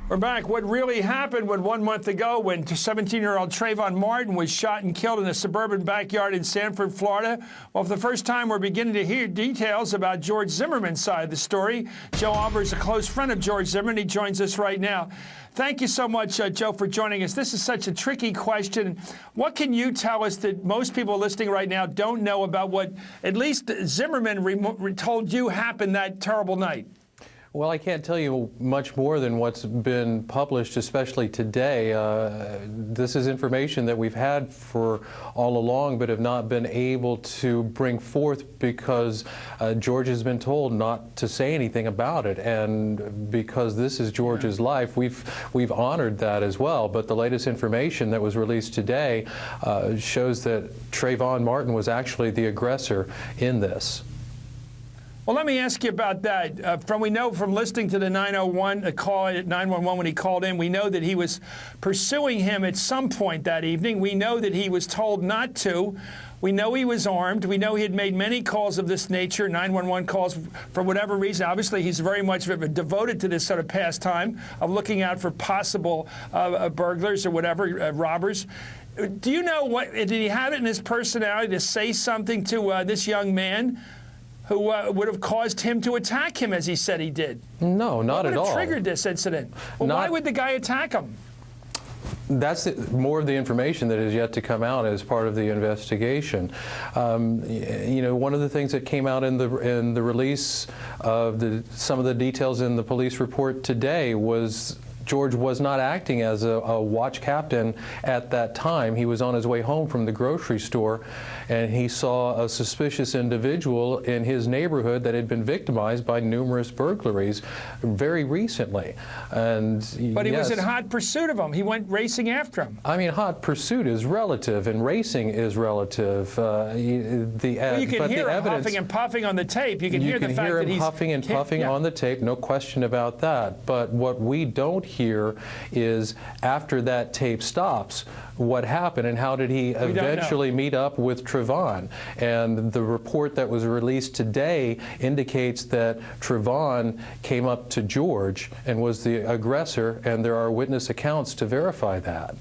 We're back. What really happened when 1 month ago when 17-year-old Trayvon Martin was shot and killed in a suburban backyard in Sanford, Florida? Well, for the first time, we're beginning to hear details about George Zimmerman's side of the story. Joe Oliver is a close friend of George Zimmerman. He joins us right now. Thank you so much, Joe, for joining us. This is such a tricky question. What can you tell us that most people listening right now don't know about what at least Zimmerman told you happened that terrible night? Well, I can't tell you much more than what's been published, especially today. This is information that we've had for all along, but have not been able to bring forth because George has been told not to say anything about it. And because this is George's life, we've honored that as well. But the latest information that was released today shows that Trayvon Martin was actually the aggressor in this. Well, let me ask you about that. We know from listening to the 901 call at 911 when he called in, we know that he was pursuing him at some point that evening. We know that he was told not to. We know he was armed. We know he had made many calls of this nature, 911 calls for whatever reason. Obviously, he's very much devoted to this sort of pastime of looking out for possible burglars or whatever, robbers. Do you know did he have it in his personality to say something to this young man who would have caused him to attack him as he said he did? No, not at all. What would have triggered this incident? Well, why would the guy attack him? That's more of the information that is yet to come out as part of the investigation. You know, one of the things that came out in the release of some of the details in the police report today was George was not acting as a watch captain at that time. He was on his way home from the grocery store, and he saw a suspicious individual in his neighborhood that had been victimized by numerous burglaries very recently. But he was in hot pursuit of him. He went racing after him. I mean, hot pursuit is relative, and racing is relative. Well, you can hear him huffing and puffing on the tape. You can hear the fact that he's huffing and puffing on the tape, no question about that. But what we don't hear is after that tape stops, what happened and how did he eventually meet up with Trayvon. And the report that was released today indicates that Trayvon came up to George and was the aggressor, and there are witness accounts to verify that.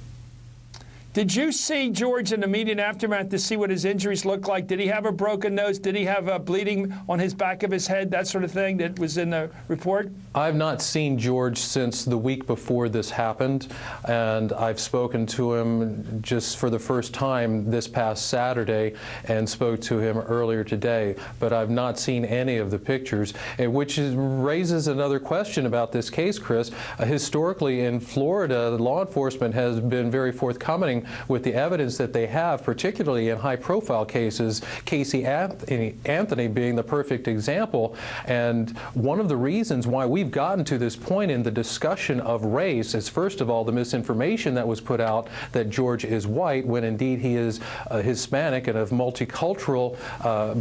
Did you see George in the immediate aftermath to see what his injuries looked like? Did he have a broken nose? Did he have bleeding on his back of his head, that sort of thing that was in the report? I've not seen George since the week before this happened, and I've spoken to him just for the first time this past Saturday and spoke to him earlier today, but I've not seen any of the pictures, which raises another question about this case, Chris. Historically in Florida, law enforcement has been very forthcoming with the evidence that they have, particularly in high-profile cases, Casey Anthony being the perfect example. And one of the reasons why we've gotten to this point in the discussion of race is, first of all, the misinformation that was put out that George is white, when indeed he is Hispanic and of multicultural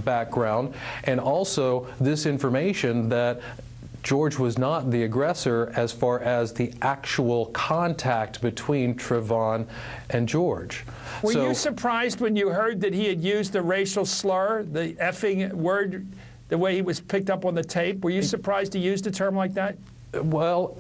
background, and also this information that George was not the aggressor as far as the actual contact between Trayvon and George. Were you surprised when you heard that he had used the racial slur, the effing word, the way he was picked up on the tape? Were you surprised he used a term like that? Well,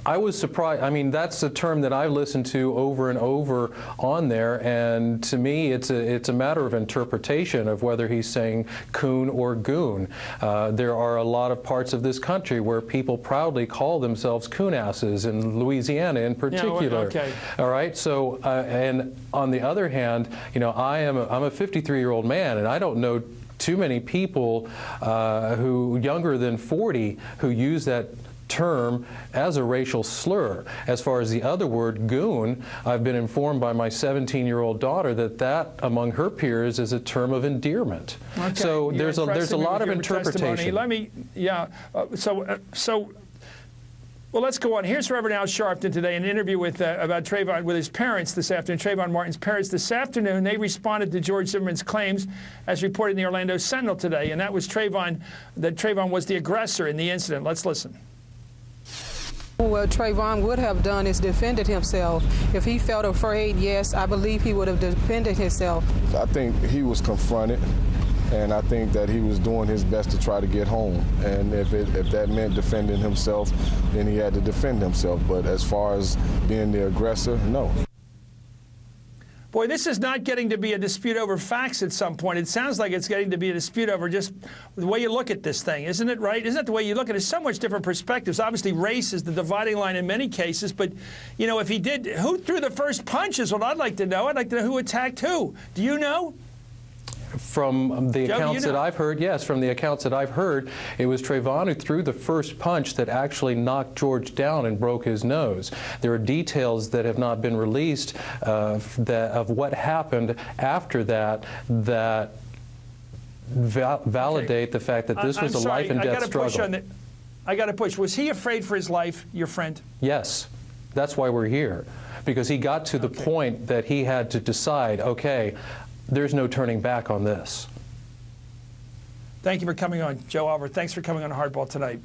I was surprised. I mean, that's a term that I've listened to over and over on there, and to me, it's a matter of interpretation of whether he's saying coon or goon. There are a lot of parts of this country where people proudly call themselves coonasses, in Louisiana in particular. Yeah, okay. All right. So, and on the other hand, you know, I'm a 53-year-old man, and I don't know too many people who younger than 40 who use that term as a racial slur. As far as the other word, goon, I've been informed by my 17-year-old daughter that among her peers is a term of endearment. Okay. So there's a lot of interpretation. Let me, well, let's go on. Here's Reverend Al Sharpton today, in an interview with about Trayvon with his parents this afternoon, Trayvon Martin's parents this afternoon. They responded to George Zimmerman's claims, as reported in the Orlando Sentinel today, and that was that Trayvon was the aggressor in the incident. Let's listen. What Trayvon would have done is defended himself. If he felt afraid, yes, I believe he would have defended himself. I think he was confronted and I think that he was doing his best to try to get home. And if that meant defending himself, then he had to defend himself. But as far as being the aggressor, no. Boy, this is not getting to be a dispute over facts at some point. It sounds like it's getting to be a dispute over just the way you look at this thing, isn't it, right? Isn't that the way you look at it? It's so much different perspectives. Obviously, race is the dividing line in many cases, but, you know, if he did, who threw the first punch is what I'd like to know. I'd like to know who attacked who. Do you know? From the Joe, accounts that I've heard, yes, from the accounts that I've heard, it was Trayvon who threw the first punch that actually knocked George down and broke his nose. There are details that have not been released of what happened after that validate the fact that this was a life and death struggle. I got to push. Was he afraid for his life, your friend? Yes. That's why we're here. Because he got to the point that he had to decide, okay, there's no turning back on this. Thank you for coming on, Joe Albert. Thanks for coming on Hardball tonight.